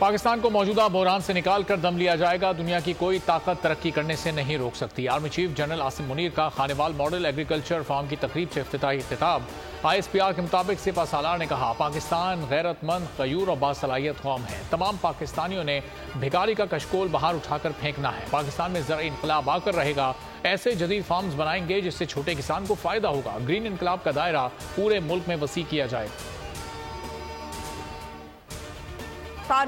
पाकिस्तान को मौजूदा बहरान से निकाल कर दम लिया जाएगा। दुनिया की कोई ताकत तरक्की करने से नहीं रोक सकती। Army chief general Asim Munir का खानेवाल मॉडल एग्रीकल्चर फार्म की तकरीब से इफ्तिताही खिताब। ISPR के मुताबिक सिपा सालार ने कहा, पाकिस्तान गैरतमंद, गयूर और बासलाहियत कौम है। तमाम पाकिस्तानियों ने भिखारी का कशकोल बाहर उठाकर फेंकना है। पाकिस्तान में ज़राई इनकलाब आकर रहेगा। ऐसे जदीद फार्म्स बनाएंगे जिससे छोटे किसान को फायदा होगा। ग्रीन इनकलाब का दायरा पूरे मुल्क में वसी किया जाएगा।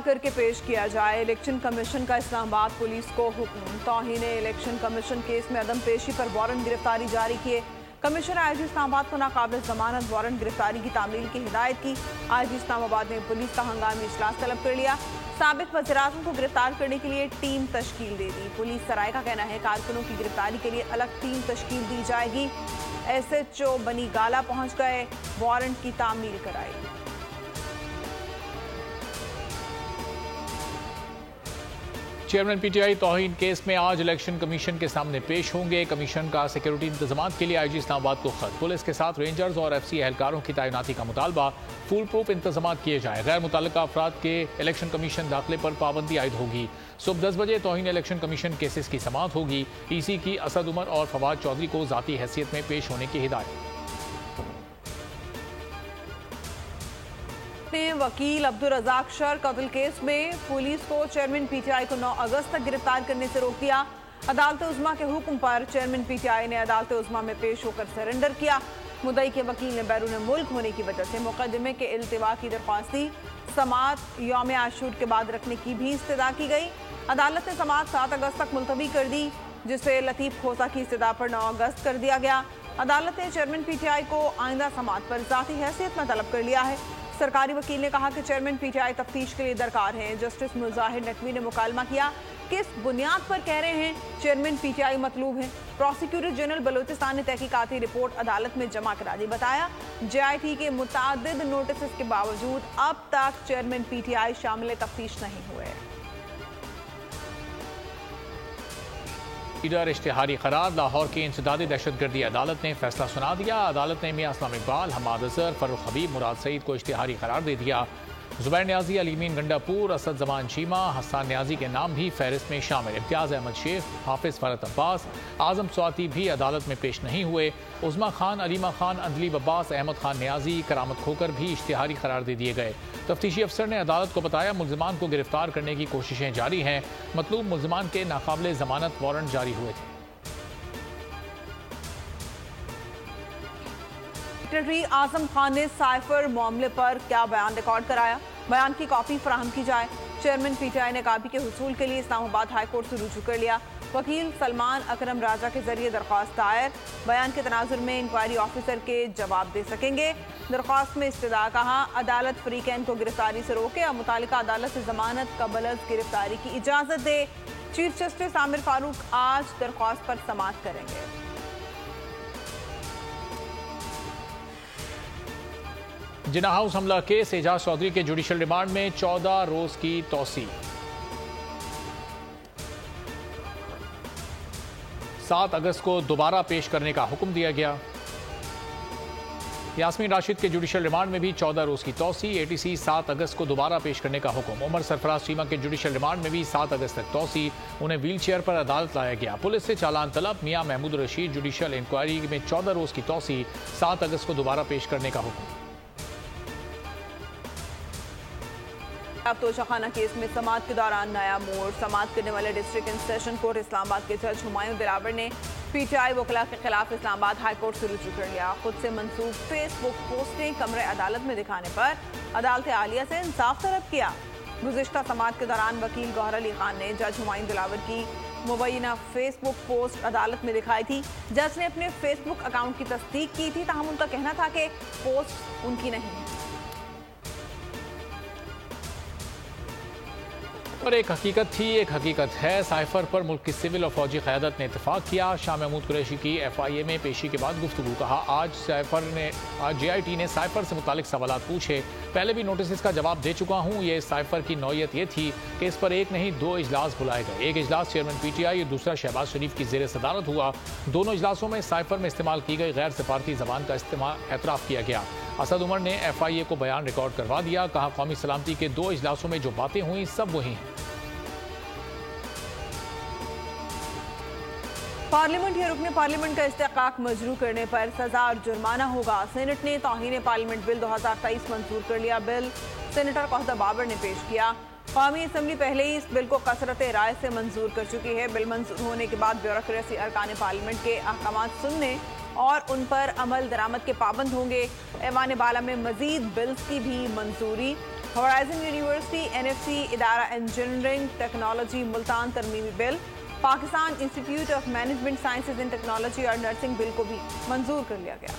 करके पेश किया जाए। इलेक्शन कमीशन का इस्लामाबाद पुलिस को हुक्म। तौहीन इलेक्शन कमीशन केस में अदम पेशी पर वारंट गिरफ्तारी जारी किए। कमिश्नर IG इस्लामाबाद को नाकाबिल जमानत वारंट गिरफ्तारी की तामील की हिदायत की। IG इस्लामाबाद ने पुलिस का हंगामी इजलास तलब कर लिया। साबिक वज़ीर-ए-आज़म को गिरफ्तार करने के लिए टीम तश्कील दे दी। पुलिस सराय का कहना है कारकुनों की गिरफ्तारी के लिए अलग टीम तश्कील दी जाएगी। SHO बनी गाला पहुंच गए, वारंट की तामील कराई। चेयरमैन PTI तौहीन केस में आज इलेक्शन कमीशन के सामने पेश होंगे। कमीशन का सिक्योरिटी इंतजामात के लिए IG इस्लामाबाद को खत। पुलिस के साथ रेंजर्स और FC एहलकारों की तैनाती का मुतालबा। फुल प्रूफ इंतजामात किए जाए। गैर मुतल्लिका अफराद के इलेक्शन कमीशन दाखिले पर पाबंदी आयद होगी। सुबह 10 बजे तौहीन इलेक्शन कमीशन केसेस की समाअत होगी। EC की असद उमर और फवाद चौधरी को जाती हैसियत में पेश होने की हिदायत। वकील अब्दुल रज़ाक शर कत्ल केस में पुलिस को चेयरमैन PTI को 9 अगस्त तक गिरफ्तार करने से रोक दिया। अदालत उज़्मा के हुक्म पर चेयरमैन PTI ने अदालत उज़्मा में पेश होकर सरेंडर किया। मुद्दई के वकील ने बैरून मुल्क होने की वजह से मुकदमे के इल्तिवा की दरख्वास्त दी। समाअत यौम आशूर के बाद रखने की भी इस्तदा की गई। अदालत ने समाअत 7 अगस्त तक मुलतवी कर दी, जिसे लतीफ़ खोसा की इस्तदा पर 9 अगस्त कर दिया गया। अदालत ने चेयरमैन PTI को आइंदा समाअत पर ज़ाती हैसियत में तलब कर लिया है। सरकारी वकील ने कहा कि चेयरमैन PTI तफ्तीश के लिए दरकार हैं। जस्टिस मुजाहिर नकवी ने मुकालमा किया, किस बुनियाद पर कह रहे हैं चेयरमैन PTI मतलूब है। प्रोसिक्यूटर जनरल बलोचिस्तान ने तहकीकाती रिपोर्ट अदालत में जमा करा दी। बताया, JIT के मुतादिद नोटिस के बावजूद अब तक चेयरमैन PTI शामिल तफ्तीश नहीं हुए। लीडर इश्तिहारी करार। लाहौर की इंसदादी दहशतगर्दी अदालत ने फैसला सुना दिया। अदालत ने मियां इस्लाम इकबाल, हमाद अजहर, फर्रुख हबीब, मुराद सईद को इश्तिहारी करार दे दिया। जुबैर न्याजी, अलीमीन गंडापुर, असद जमान चीमा, हसन न्याजी के नाम भी फहरिस्त में शामिल। इम्तियाज अहमद शेख, हाफिज फरत अब्बास, आजम स्वाति भी अदालत में पेश नहीं हुए। उज़मा खान, अलीमा खान, अंदलीब अब्बास, अहमद खान न्याजी, करामत खोकर भी इश्तिहारी करार दे दिए गए। तफ्तीशी अफसर ने अदालत को बताया, मुल्ज़िमान को गिरफ्तार करने की कोशिशें जारी हैं। मतलूब मुल्ज़िमान के नाकाबिल जमानत वारंट जारी हुए थे। सेक्रेटरी आजम खान ने साइफर मामले पर क्या बयान रिकॉर्ड कराया, बयान की कॉपी फराहम की जाए। चेयरमैन PTI ने कॉपी के हुसूल के लिए इस्लामाबाद हाई कोर्ट से रुजू कर लिया। वकील सलमान अकरम राजा के जरिए दरख्वास्त दायर। बयान के तनाजुर में इंक्वायरी ऑफिसर के जवाब दे सकेंगे। दरख्वास्त में इस्तदा कहा, अदालत फरीकैन को गिरफ्तारी से रोके और मुतालिका अदालत से जमानत कबल अज़ गिरफ्तारी की इजाजत दे। चीफ जस्टिस आमिर फारूक आज दरख्वास्त पर समाअत करेंगे। जिन्ना हाउस हमला केस, एजाज चौधरी के जुडिशल रिमांड में 14 रोज की तौसी। 7 अगस्त को दोबारा पेश करने का हुक्म दिया गया। यास्मीन राशिद के जुडिशल रिमांड में भी 14 रोज की तौसी। ATC 7 अगस्त को दोबारा पेश करने का हुक्म। उमर सरफराज चीमा के जुडिशल रिमांड में भी 7 अगस्त तक तौसी। उन्हें व्हील चेयर पर अदालत लाया गया। पुलिस से चालान तलब। मियां महमूद रशीद जुडिशल इंक्वायरी में 14 रोज की तौसी। 7 अगस्त को दोबारा पेश करने का हुक्म। अब तोशाखाना केस में समाअत के दौरान नया मोड़। समाअत करने वाले district and session court Islamabad के जज हुमायूं दिलावर ने PTI वकला के खिलाफ इस्लामाबाद हाई कोर्ट से रुजू कर लिया। खुद से मंसूब फेसबुक पोस्टें कमरे अदालत में दिखाने पर अदालत आलिया से इंसाफ तलब किया। गुज़िश्ता समाअत के दौरान वकील गौहर अली खान ने जज हुमायूं दिलावर की मुबैना फेसबुक पोस्ट अदालत में दिखाई थी। जज ने अपने फेसबुक अकाउंट की तस्दीक की थी, ताहम उनका कहना था कि पोस्ट उनकी नहीं है। और एक हकीकत थी, एक हकीकत है। साइफर पर मुल्क की सिविल और फौजी क़यादत ने इत्तेफाक किया। शाह महमूद कुरैशी की FIA में पेशी के बाद गुफ्तगू। कहा, आज JIT ने साइफर से मुतालिक सवालात पूछे। पहले भी नोटिस का जवाब दे चुका हूँ। ये साइफर की नौयत ये थी कि इस पर एक नहीं 2 इजलास बुलाए गए। एक इजलास चेयरमैन PTI और दूसरा शहबाज शरीफ की ज़ेर सदारत हुआ। दोनों इजलासों में साइफर में इस्तेमाल की गई गैर सिफारती जबान का एतराफ़ किया गया। असद उमर ने FIA को बयान रिकॉर्ड करवा दिया। कहा, कौमी सलामती के 2 इजलासों में जो बातें हुई सब वही हैं। पार्लियामेंट या रुकने पार्लियामेंट का इस्तेकाक मजरू करने पर सजा और जुर्माना होगा। सेनेट ने तौहीन पार्लियामेंट बिल 2023 मंजूर कर लिया। बिल सेनेटर कहता बाबर ने पेश किया। कौमी असम्बली पहले ही इस बिल को कसरत राय से मंजूर कर चुकी है। बिल मंजूर होने के बाद ब्यूरोक्रेसी अरकान पार्लियामेंट के अहकाम सुनने और उन पर अमल दरामद के पाबंद होंगे। ऐवान बाला में मजीद बिल्स की भी मंजूरी। होराइजन यूनिवर्सिटी NFC इदारा इंजीनियरिंग टेक्नोलॉजी मुल्तान तरमीमी bill, Pakistan institute of management sciences and technology और नर्सिंग बिल को भी मंजूर कर लिया गया।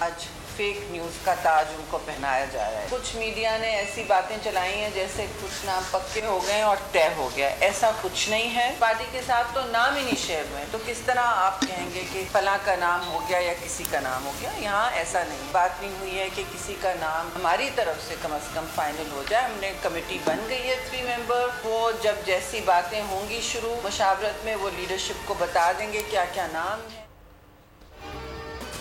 आज फेक न्यूज़ का ताज उनको पहनाया जा रहा है। कुछ मीडिया ने ऐसी बातें चलाई हैं जैसे कुछ नाम पक्के हो गए और तय हो गया। ऐसा कुछ नहीं है। पार्टी के साथ तो नाम ही नहीं शेयर हुए, तो किस तरह आप कहेंगे कि फलां का नाम हो गया या किसी का नाम हो गया। यहाँ ऐसा नहीं, बात नहीं हुई है कि किसी का नाम हमारी तरफ से कम से कम फाइनल हो जाए। हमने कमेटी बन गई है 3 मेंबर, वो जब जैसी बातें होंगी शुरू मुशावरत में वो लीडरशिप को बता देंगे क्या क्या नाम है।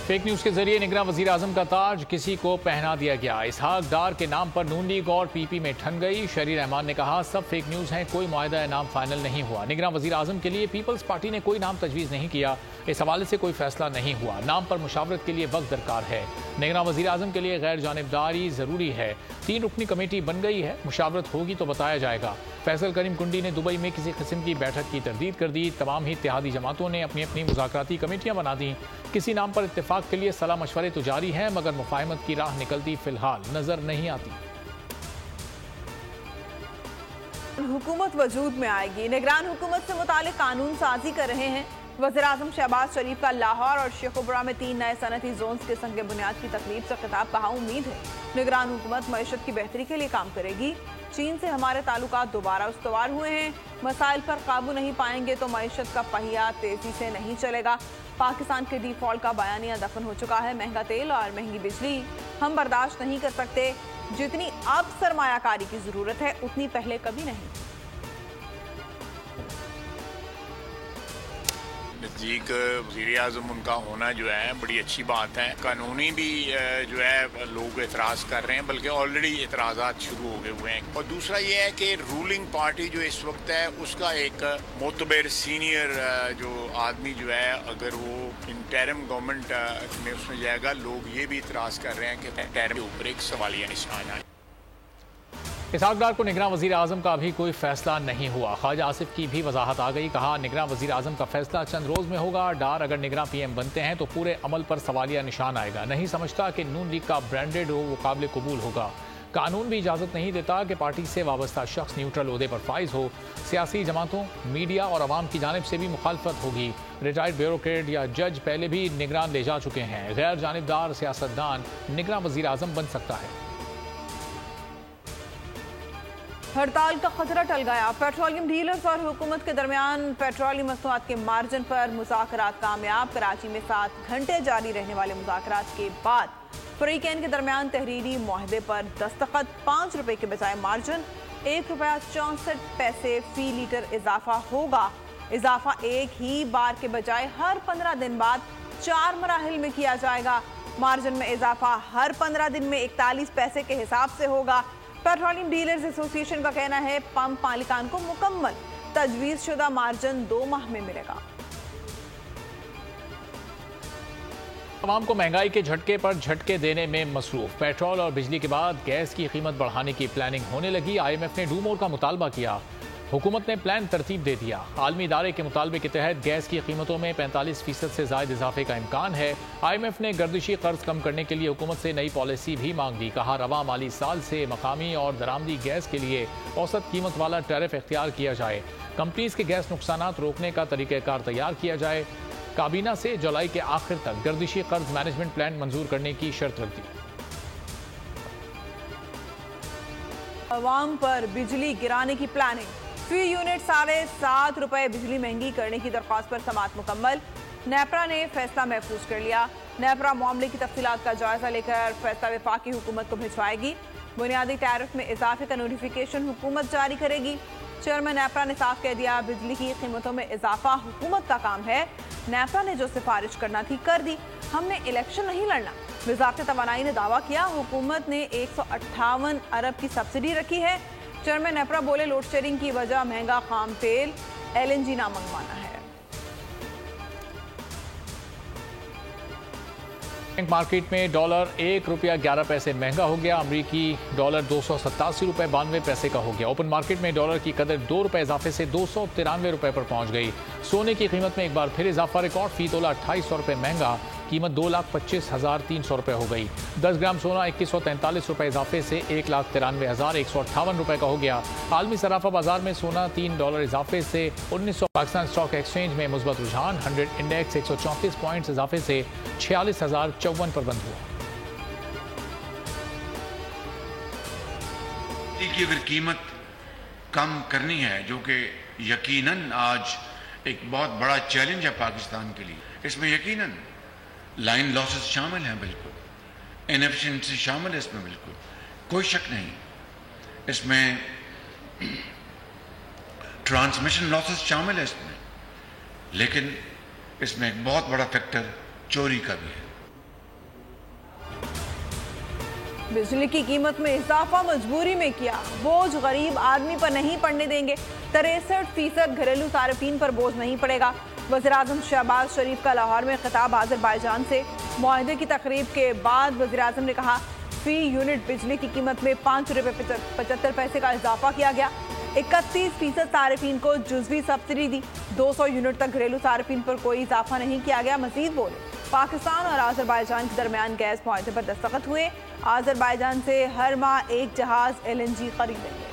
फेक न्यूज के जरिए निगरां वजीर आजम का ताज किसी को पहना दिया गया। इसहाक डार के नाम पर नून लीग और PP में ठन गई। शहरी रहमान ने कहा, सब फेक न्यूज हैं, कोई मुआहदा नाम फाइनल नहीं हुआ। निगरां वजीर आजम के लिए पीपल्स पार्टी ने कोई नाम तजवीज़ नहीं किया। इस हवाले से कोई फैसला नहीं हुआ। नाम पर मुशावरत के लिए वक्त दरकार है। निगरां वजीर आजम के लिए गैर जानिबदारी जरूरी है। 3 रुकनी कमेटी बन गई है, मुशावरत होगी तो बताया जाएगा। फैसल करीम कुंडी ने दुबई में किसी किस्म की बैठक की तरदीद कर दी। तमाम ही इत्तेहादी जमातों ने अपनी अपनी मुज़ाकराती कमेटियां बना दी। किसी नाम पर इत्तेफाक के लिए सलाह मशवरे तो जारी हैं, मगर मुफाहमत की राह निकलती फिलहाल नजर नहीं आती। हुकूमत वजूद में आएगी। निगरान हुकूमत से मुतालिक कानून साजी कर रहे हैं। वज़ीर-ए-आज़म शहबाज शरीफ का लाहौर और शेखुपुरा में 3 नए सनती जोन्स के संग बुनियाद की तकरीब से खिताब। कहा, उम्मीद है निगरान हुकूमत मईशत की बेहतरी के लिए काम करेगी। चीन से हमारे ताल्लुकात दोबारा उस्तवार हुए हैं। मसाइल पर काबू नहीं पाएंगे तो मईशत का पहिया तेजी से नहीं चलेगा। पाकिस्तान के डिफॉल्ट का बयानिया दफन हो चुका है। महंगा तेल और महंगी बिजली हम बर्दाश्त नहीं कर सकते। जितनी अब सरमायाकारी की जरूरत है उतनी पहले कभी नहीं। नज़दीक वज़ीर आज़म उनका होना जो है बड़ी अच्छी बात है। कानूनी भी जो है लोग एतराज़ कर रहे हैं, बल्कि ऑलरेडी एतराज़ात शुरू हो गए हुए हैं। और दूसरा ये है कि रूलिंग पार्टी जो इस वक्त है उसका एक मोतबर सीनियर जो आदमी जो है अगर वो इंटरिम गवर्नमेंट में उसमें जाएगा, लोग ये भी एतराज़ कर रहे हैं कि इंटरिम के ऊपर एक सवालिया निशान है। इसहाक डार को निगरान वजीर आजम का अभी कोई फैसला नहीं हुआ। ख्वाजा आसिफ की भी वजाहत आ गई। कहा, निगरान वजीर आजम का फैसला चंद रोज में होगा। डार अगर निगरान PM बनते हैं तो पूरे अमल पर सवालिया निशान आएगा। नहीं समझता कि नून लीग का ब्रांडेड हो वो काबिल कबूल होगा। कानून भी इजाजत नहीं देता कि पार्टी से वाबस्ता शख्स न्यूट्रल ओहदे पर फाइज हो। सियासी जमातों, मीडिया और अवाम की जानिब से भी मुखालफत होगी। रिटायर्ड ब्यूरोक्रेट या जज पहले भी निगरान ले जा चुके हैं। गैर जानिबदार सियासतदान निगरान वजीर आजम बन सकता है। हड़ताल का खतरा टल गया। पेट्रोलियम डीलर्स और हुकूमत के दरमियान पेट्रोलियम मसनूआत के मार्जिन पर मुज़ाकरात कामयाब। कराची में 7 घंटे जारी रहने वाले मुज़ाकरात के बाद फरीकैन के दरमियान तहरीरी मुआहदे पर दस्तखत। 5 रुपए के बजाय मार्जिन ₹1.64 फी लीटर इजाफा होगा। इजाफा एक ही बार के बजाय हर 15 दिन बाद 4 मराहिल में किया जाएगा। मार्जिन में इजाफा हर 15 दिन में 41 पैसे के हिसाब से होगा। पेट्रोलियम डीलर्स एसोसिएशन का कहना है पंप मालिकान को मुकम्मल तजवीज़ शुदा मार्जिन 2 माह में मिलेगा। तमाम को महंगाई के झटके पर झटके देने में मसरूफ। पेट्रोल और बिजली के बाद गैस की कीमत बढ़ाने की प्लानिंग होने लगी। IMF ने डू मोर का मुतालबा किया। हुकूमत ने प्लान तरतीब दे दिया। आलमी इदारे के मुतालबे के तहत गैस की कीमतों में 45% से ज़ायद इजाफे का इम्कान है। IMF ने गर्दिशी कर्ज कम करने के लिए हुकूमत से नई पॉलिसी भी मांग ली। कहा, रवा माली साल से मकामी और दरामदी गैस के लिए औसत कीमत वाला टैरिफ इख्तियार किया जाए। कंपनीज के गैस नुकसानात रोकने का तरीक़ाकार तैयार किया जाए। काबीना से जुलाई के आखिर तक गर्दिशी कर्ज मैनेजमेंट प्लान मंजूर करने की शर्त रख दी। अवाम पर बिजली गिराने की प्लानिंग। फी यूनिट ₹7.5 बिजली महंगी करने की दरख्वास्त पर समाअत मुकम्मल। नेपरा ने फैसला महफूज कर लिया। नेपरा मामले की तफसीलात का जायजा लेकर फैसला वफाकी हुकूमत को भिजवाएगी। बुनियादी टैरिफ में इजाफे का नोटिफिकेशन हुकूमत जारी करेगी। चेयरमैन नेपरा ने साफ कह दिया, बिजली की कीमतों में इजाफा हुकूमत का काम है। नेपरा ने जो सिफारिश करना थी कर दी, हमने इलेक्शन नहीं लड़ना। वजारत तवानाई ने दावा किया हुकूमत ने 158 अरब की सब्सिडी रखी है। चेयरमैन नेपरा बोले लोड शेडिंग की वजह महंगा खाम तेल LNG ना मंगवाना है। बैंक मार्केट में डॉलर ₹1.11 महंगा हो गया। अमरीकी डॉलर $287.92 का हो गया। ओपन मार्केट में डॉलर की कदर ₹2 इजाफे से ₹293 पर पहुंच गई। सोने की कीमत में एक बार फिर इजाफा, रिकॉर्ड फी तोला ₹2800 महंगा, कीमत ₹2,25,300 हो गई। 10 ग्राम सोना ₹2143 इजाफे से ₹1,93,158 का हो गया। आलमी सराफा बाजार में सोना $3 इजाफे से 1900। पाकिस्तान स्टॉक एक्सचेंज में मुस्बत रुझान, 100 इंडेक्स 134 पॉइंट्स इजाफे से 46,054 पर बंद हुआ। की अगर कीमत कम करनी है, जो कि यकीनन आज एक बहुत बड़ा चैलेंज है पाकिस्तान के लिए, इसमें यकीनन लाइन लॉसेस शामिल हैं, बिल्कुल इनएफिशिएंसी शामिल है, इसमें बिल्कुल कोई शक नहीं। इसमें ट्रांसमिशन लॉसेस शामिल है इसमें, लेकिन इसमें एक बहुत बड़ा फैक्टर चोरी का भी है। बिजली की कीमत में इजाफा मजबूरी में किया, बोझ गरीब आदमी पर नहीं पड़ने देंगे। 63% घरेलू सार्फिन पर बोझ नहीं पड़ेगा। वज़ीर-ए-आज़म शहबाज शरीफ का लाहौर में खिताब आज़रबाईजान से। मुआहदे की तकरीब के बाद वज़ीर-ए-आज़म ने कहा फी यूनिट बिजली की कीमत में ₹5.75 का इजाफा किया गया। 31% सार्फिन को जुज़वी सब्सिडी दी। 200 यूनिट तक घरेलू सार्फिन पर कोई इजाफा नहीं किया गया। मजीद बोले पाकिस्तान और आज़रबाईजान के दरमियान गैस मुआहदे पर दस्तखत हुए। आज़रबाईजान से हर माह एक जहाज LNG खरीदेंगे।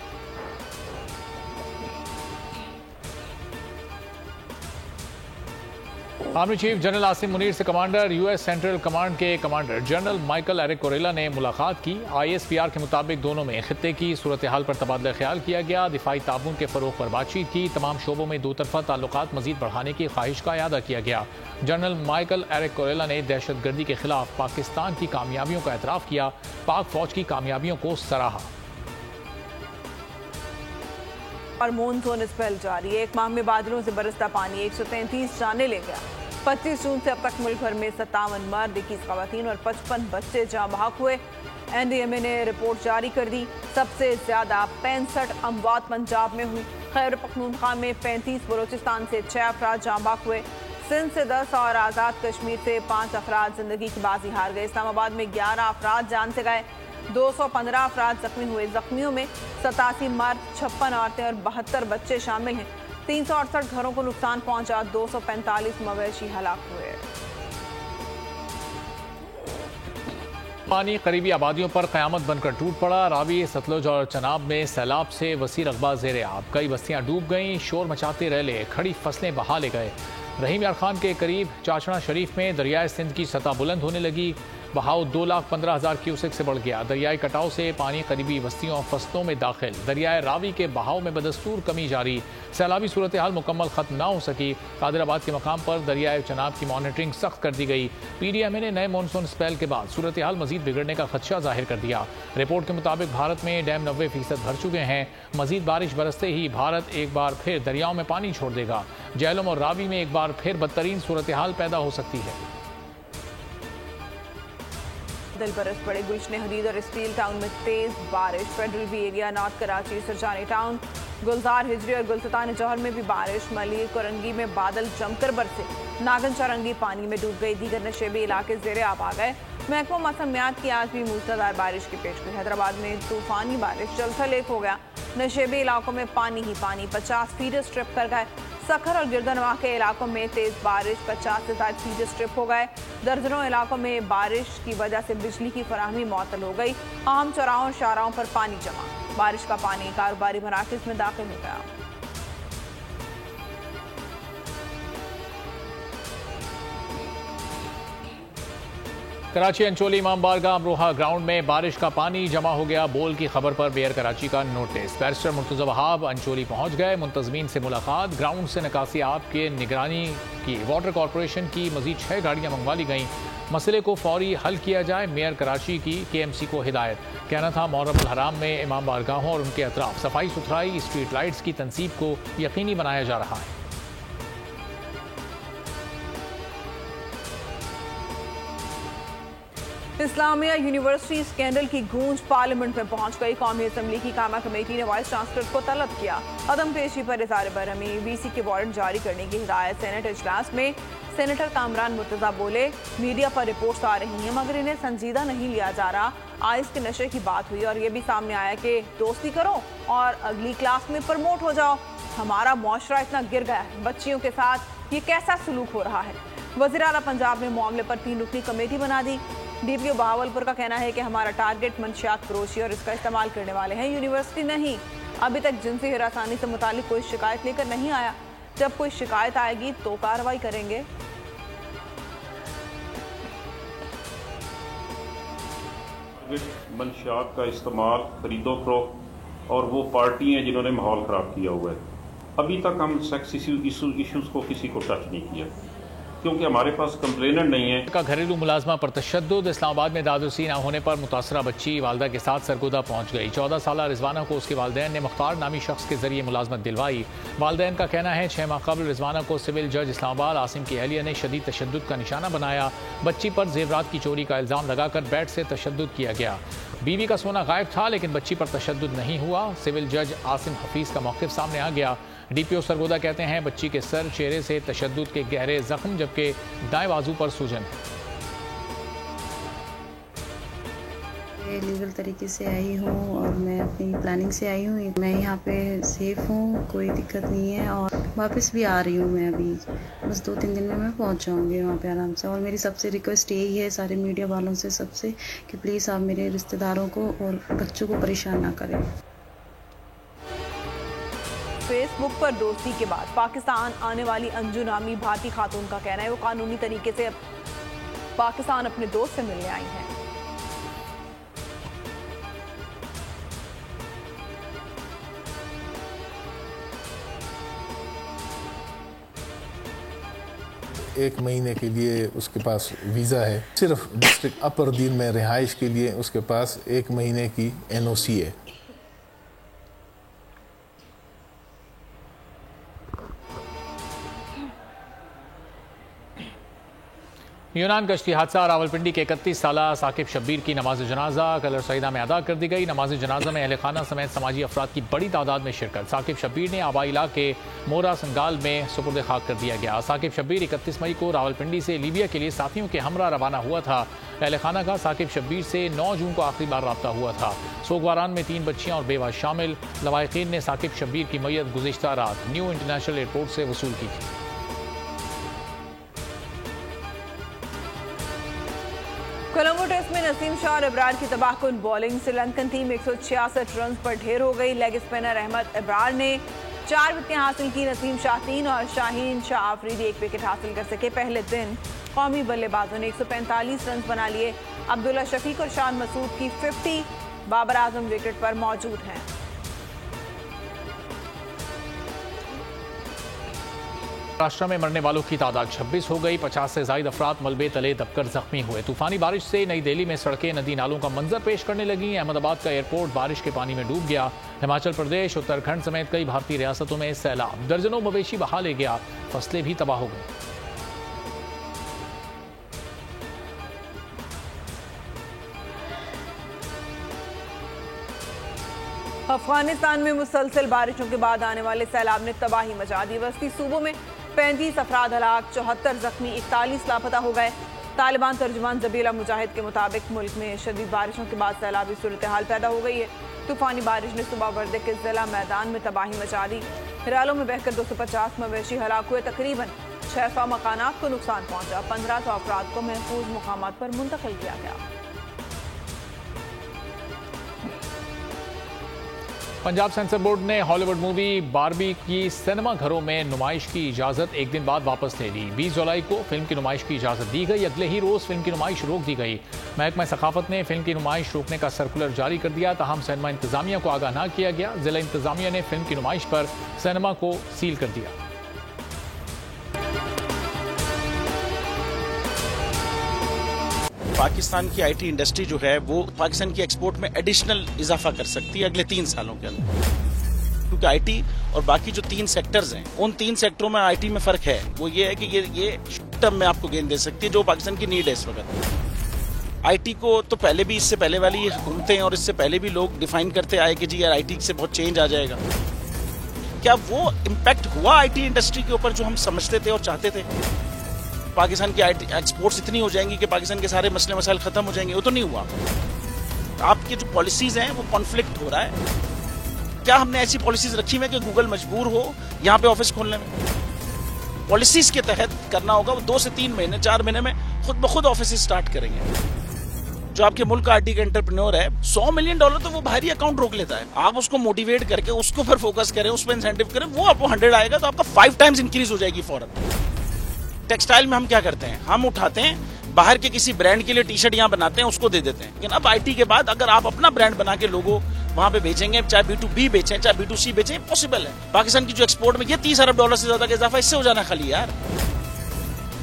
Army chief general Asim Munir से कमांडर US सेंट्रल कमांड के कमांडर जनरल माइकल एरिक कोरेला ने मुलाकात की। ISPR के मुताबिक दोनों में खित्ते की सूरत हाल पर तबादला ख्याल किया गया। दिफाई ताबून के फरोग पर बातचीत की। तमाम शोबों में दो तरफा ताल्लुकात मजीद बढ़ाने की ख्वाहिश का इयादा किया गया। जनरल माइकल एरिक कोरेला ने दहशतगर्दी के खिलाफ पाकिस्तान की कामयाबियों का एतराफ़ किया। पाक फौज की कामयाबियों को सराहा। और मॉनसून स्पेल जारी, एक माह में बादलों से बरसता पानी 133 जाने ले गया। 25 जून से अब तक मुल्क भर में 57 मर्द, 21 खवातीन और 55 बच्चे जाँ बहक हुए। NDMA ने रिपोर्ट जारी कर दी। सबसे ज्यादा 65 अमवात पंजाब में हुई। खैबर पख्तूनख्वा में 35, बलोचिस्तान से 6 अफराद जाँ बहक हुए। सिंध से 10 और आज़ाद कश्मीर से 5 अफराद जिंदगी की बाजी हार गए। इस्लामाबाद में 11 अफराद जान से गए। 215 अफराद जख्मी हुए। जख्मियों में 87 मर्द, 56 औरतें और 72 बच्चे शामिल हैं। 368 घरों को नुकसान पहुंचा। 245 मवेशी हलाक हुए। पानी करीबी आबादियों पर क़यामत बनकर टूट पड़ा। रावी, सतलुज और चनाब में सैलाब से वसी रकबा ज़ेरे आब। कई बस्तियां डूब गईं। शोर मचाते रैले, खड़ी फसलें बहा ले गए। रहीम यार खान के करीब चाचड़ा शरीफ में दरियाए सिंध की सतह बुलंद होने लगी। बहाव 2,15,000 क्यूसेक से बढ़ गया। दरियाई कटाव से पानी करीबी बस्तियों और फसलों में दाखिल। दरियाए रावी के बहाव में बदस्तूर कमी जारी। सैलाबी सूरत हाल मुकम्मल खत्म ना हो सकी। कादिराबाद के मकाम पर दरियाए चनाब की मॉनिटरिंग सख्त कर दी गई। PDMA ने नए मानसून स्पेल के बाद सूरत हाल मजीद बिगड़ने का खदशा जाहिर कर दिया। रिपोर्ट के मुताबिक भारत में डैम 90% भर चुके हैं। मजीद बारिश बरसते ही भारत एक बार फिर दरियाओं में पानी छोड़ देगा। झेलम और रावी में एक बार फिर बदतरीन सूरत हाल पैदा हो सकती है। दिल बरस पड़े। गुलशन हदीद और स्टील टाउन में तेज बारिश। Federal B area, north Karachi, Surjani town, Gulzar Hijri और गुलस्तान जौहर में भी बारिश। मलिक और रंगी में बादल जमकर बरसे। नागन चौरंगी पानी में डूब गई। दीगर नशेबी इलाके जेरे आब आ गए। महकमा मौसमियात की आज भी मूसलाधार बारिश की पेशगोई। हैदराबाद में तूफानी बारिश, जलथल एक हो गया। नशेबी इलाकों में पानी ही पानी, 50 फीट स्ट्रिप कर गए। सखर और गिरदनवाह के इलाकों में तेज बारिश, 50 से ज़्यादा फीट स्ट्रिप हो गए। दर्जनों इलाकों में बारिश की वजह से बिजली की फराहमी मुअत्तल हो गई। आम चौराहों और शाहराहों पर पानी जमा। बारिश का पानी कारोबारी मराकज़ में दाखिल हो गया। कराची अंचोली इमाम बारगाह अमरोहा ग्राउंड में बारिश का पानी जमा हो गया। बोल की खबर पर मेयर कराची का नोटिस। बैरिस्टर मुर्तज़ा वहाब अंचोली पहुंच गए। मुंतज़मीन से मुलाकात। ग्राउंड से निकासी आब के निगरानी की। वाटर कॉरपोरेशन की मजीद 6 गाड़ियां मंगवा ली गईं। मसले को फौरी हल किया जाए, मेयर कराची की KMC को हिदायत। कहना था मुहर्रम हराम में इमाम बारगाहों और उनके अतराफ सफाई सुथराई, स्ट्रीट लाइट्स की तनसीब को यकीनी बनाया जा रहा है। इस्लामिया यूनिवर्सिटी स्कैंडल की गूंज पार्लियामेंट में पहुंच गई। कौमी असेंबली की कामा कमेटी ने वाइस चांसलर को तलब किया। अदम पेशी पर इज़हार बरहमी वीसी के वारंट जारी करने की हिदायत। सेनेट इजलास में सेनेटर कामरान मुर्तजा बोले, मीडिया पर रिपोर्ट्स आ रही हैं मगर इन्हें संजीदा नहीं लिया जा रहा। आइस के नशे की बात हुई और ये भी सामने आया कि दोस्ती करो और अगली क्लास में प्रमोट हो जाओ। हमारा मुआशरा इतना गिर गया है, बच्चियों के साथ ये कैसा सलूक हो रहा है। वज़ीर आला पंजाब ने मामले पर 3 रुकनी कमेटी बना दी। डीपीओ बहावलपुर का कहना है कि हमारा टारगेट मंशियात फरोशी और इसका इस्तेमाल करने वाले हैं, यूनिवर्सिटी नहीं। अभी तक जिनसी हिरासानी से मुतालिक कोई शिकायत लेकर नहीं आया। जब कोई शिकायत आएगी तो कार्रवाई करेंगे। मंशियात का इस्तेमाल, खरीदो फरोख्त और वो पार्टी हैं जिन्होंने माहौल ख़राब किया हुआ है। अभी तक हम सेक्स इश्यूज़ को किसी को टच नहीं किया क्योंकि हमारे पास कंप्लेनेंट नहीं है। का घरेलू मुलाजमा पर तशद्दुद। इस्लामाबाद में दादुसी न होने पर मुतासरा बच्ची वालदा के साथ सरगोदा पहुंच गई। 14 साल रिजवाना को उसके वालिदैन ने मुख्तार नामी शख्स के जरिए मुलाजमत दिलवाई। वालिदैन का कहना है 6 माह कबल रिजवाना को सिविल जज इस्लामाबाद आसिम की अहलिया ने शदीद तशद्दुद का निशाना बनाया। बच्ची पर जेवरात की चोरी का इल्ज़ाम लगाकर बेड से तशद्दुद किया गया। बीवी का सोना गायब था लेकिन बच्ची पर तशद्दुद नहीं हुआ। सिविल जज आसिम हफीज़ का मौक़िफ़ सामने आ गया। डीपीओ सरगोदा कहते हैं बच्ची के सर चेहरे से तशद्दुद के गहरे जख्म जबकि दाएं बाजू पर सूजन। लीगल तरीके से आई हूँ और मैं अपनी प्लानिंग से आई हूँ। मैं यहाँ पे सेफ हूँ, कोई दिक्कत नहीं है और वापस भी आ रही हूँ। मैं अभी बस 2-3 दिन में मैं पहुँच जाऊँगी वहाँ पे आराम से। और मेरी सबसे रिक्वेस्ट यही है सारे मीडिया वालों से सबसे कि प्लीज़ आप मेरे रिश्तेदारों को और बच्चों को परेशान ना करें। फेसबुक पर दोस्ती के बाद पाकिस्तान आने वाली अंजू नामी भारतीय खातून का कहना है वो कानूनी तरीके से पाकिस्तान अपने दोस्त से मिलने आई हैं। एक महीने के लिए उसके पास वीज़ा है। सिर्फ डिस्ट्रिक्ट अपर दीन में रिहाइश के लिए उसके पास 1 महीने की NOC है। यूनान गश्ती हादसा। रावलपिंडी के 31 साल साकिब शब्बीर की नमाज जनाजा कलर सईदा में अदा कर दी गई। नमाज जनाजा में अहल खाना समेत समाजी अफराद की बड़ी तादाद में शिरकत। साकिब शब्बीर ने आबाई इलाके मोरा संगाल में सुपुर्द खाक कर दिया गया। साकिब शब्बीर 31 मई को रावलपिंडी से लीबिया के लिए साथियों के हमरा रवाना हुआ था। अहल खाना का साकिब शब्बीर से 9 जून को आखिरी बार रब्ता हुआ था। सोगवारान में 3 बच्चियां और बेवा शामिल। लवाहिकीन ने साकिब शब्बीर की मैयत गुज़िश्ता रात न्यू इंटरनेशनल एयरपोर्ट से वसूल की थी। कोलंबो टेस्ट में नसीम शाह और इब्रार की तबाहकुन बॉलिंग। श्रीलंकन टीम 166 रन पर ढेर हो गई। लेग स्पिनर अहमद इब्रार ने 4 विकेटें हासिल की। नसीम शाह 3 और शाहीन शाह आफरीदी 1 विकेट हासिल कर सके। पहले दिन कौमी बल्लेबाजों ने 145 रन बना लिए। अब्दुल्ला शफीक और शान मसूद की 50, बाबर आजम विकेट पर मौजूद हैं। महाराष्ट्र में मरने वालों की तादाद 26 हो गई। 50 से ज्यादा अफराद मलबे तले दबकर जख्मी हुए। तूफानी बारिश से नई दिल्ली में सड़कें नदी नालों का मंजर पेश करने लगी। अहमदाबाद का एयरपोर्ट बारिश के पानी में डूब गया। हिमाचल प्रदेश, उत्तराखंड समेत कई भारतीय रियासतों में सैलाब। दर्जनों मवेशी बहा ले गया। फसलें भी तबाह हो गई। अफगानिस्तान में मुसलसल बारिशों के बाद आने वाले सैलाब ने तबाही मचा दी। वस्ती सूबों में 35 अफराद हलाक, 74 जख्मी, 41 लापता हो गए। तालिबान तर्जुमान जबीला मुजाहिद के मुताबिक मुल्क में शदीद बारिशों के बाद सैलाबी सूरत हाल पैदा हो गई है। तूफानी बारिश ने सुबह वर्दे के जिला मैदान में तबाही मचा दी। हिरालों में बहकर 250 मवेशी हलाक हुए। तकरीबन 600 मकानात को नुकसान पहुंचा। 1500 अफराद को महफूज मुकामात पर मुंतकिल किया गया। पंजाब सेंसर बोर्ड ने हॉलीवुड मूवी बारबी की सिनेमा घरों में नुमाइश की इजाज़त 1 दिन बाद वापस ले ली। 20 जुलाई को फिल्म की नुमाइश की इजाज़त दी गई। अगले ही रोज़ फिल्म की नुमाइश रोक दी गई। महकमा सखाफत ने फिल्म की नुमाइश रोकने का सर्कुलर जारी कर दिया। ताहम सिनेमा इंतजामिया को आगाह न किया गया। जिला इंतजामिया ने फिल्म की नुमाइश पर सिनेमा को सील कर दिया। पाकिस्तान की आईटी इंडस्ट्री जो है वो पाकिस्तान की एक्सपोर्ट में एडिशनल इजाफा कर सकती है अगले 3 सालों के अंदर, क्योंकि आईटी और बाकी जो 3 सेक्टर्स हैं उन 3 सेक्टरों में आईटी में फर्क है। वो ये है कि ये शॉर्ट टर्म में आपको गेन दे सकती है जो पाकिस्तान की नीड है इस वक्त। आईटी को तो पहले भी, इससे पहले वाली हुकूमतें और इससे पहले भी लोग डिफाइन करते आए कि जी यार आईटी से बहुत चेंज आ जाएगा। क्या वो इम्पैक्ट हुआ आईटी इंडस्ट्री के ऊपर जो हम समझते थे और चाहते थे? पाकिस्तान की आईटी एक्सपोर्ट्स इतनी हो जाएंगी कि पाकिस्तान के सारे मसले मसाइल खत्म हो जाएंगे, वो तो नहीं हुआ। आपकी जो पॉलिसीज हैं वो कॉन्फ्लिक्ट हो रहा है। क्या हमने ऐसी पॉलिसीज रखी हुई है कि गूगल मजबूर हो यहाँ पे ऑफिस खोलने में? पॉलिसीज के तहत करना होगा। वो 2 से 3 महीने 4 महीने में खुद ब खुद ऑफिस स्टार्ट करेंगे। जो आपके मुल्क का आईटी का एंटरप्रेन्योर है, $100 मिलियन तो वो बाहरी अकाउंट रोक लेता है। आप उसको मोटिवेट करके उसको पर फोकस करें, उस पर इंसेंटिव करें, वो आपको 100 आएगा तो आपका 5 टाइम्स इंक्रीज हो जाएगी फौरन। टेक्सटाइल में हम क्या करते हैं, हम उठाते हैं बाहर के किसी ब्रांड के लिए टी शर्ट यहाँ बनाते हैं, उसको दे देते हैं। लेकिन अब आईटी के बाद अगर आप अपना ब्रांड बना के लोगो वहां पे बेचेंगे, चाहे B2B बेचें चाहे B2C बेचें, पॉसिबल है। पाकिस्तान की जो एक्सपोर्ट में ये $30 अरब से ज्यादा का इजाफा इससे हो जाना खाली यार।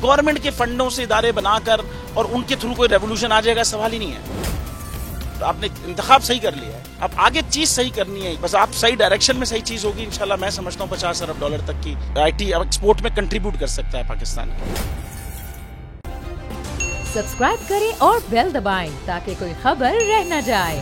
गवर्नमेंट के फंडों से इदारे बनाकर और उनके थ्रू कोई रेवोल्यूशन आ जाएगा, सवाल ही नहीं है। तो आपने इंतखाब सही कर लिया है, अब आगे चीज सही करनी है। बस आप सही डायरेक्शन में सही चीज होगी इंशाल्लाह। मैं समझता हूँ $50 अरब तक की आईटी एक्सपोर्ट में कंट्रीब्यूट कर सकता है पाकिस्तान। सब्सक्राइब करें और बेल दबाएं ताकि कोई खबर रह न जाए।